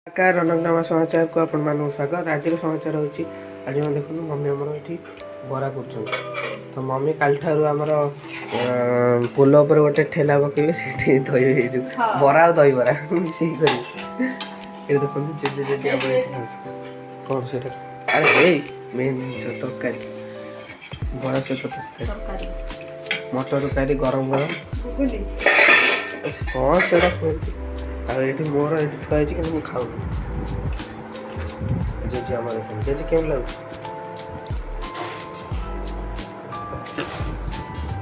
नमस्कार रनकनामा समाचार को आपण मान स्वागत। आज समाचार होची आज मैं देखो मम्मी आमर ये बरा कर तो मम्मी काल ठार आमर पोल पर गोटे ठेला पकेबे से दही जो बरा और दही बरा मिसिक कर देखो जेजे जेजे आमर कौन से अरे हे मेन जिनिस तरकारी बरा सहित तरकारी मटर तरकारी गरम गरम हाँ से आठ मोर ये थुआई कि मुझे खाऊनी जेजे आम देख जेजे केम लगे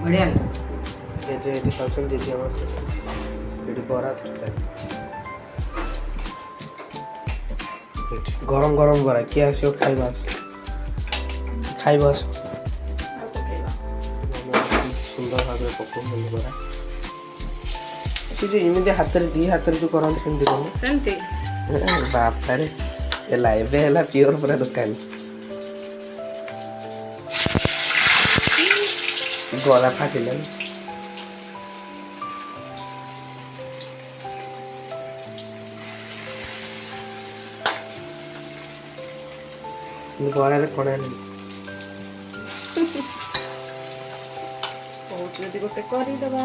बढ़िया जेजे ये खाऊन जेजे आम ये बरा तरकारी गरम गरम बरा किए आस खाइबा खाइबा सुंदर भाव पकड़ बरा से जो इमिति हाथ में दी हाथ में जो करते सेमती कौन बापा रे एला प्योर पूरा दुकान गला फाटिल गला कणा गोटे करदबा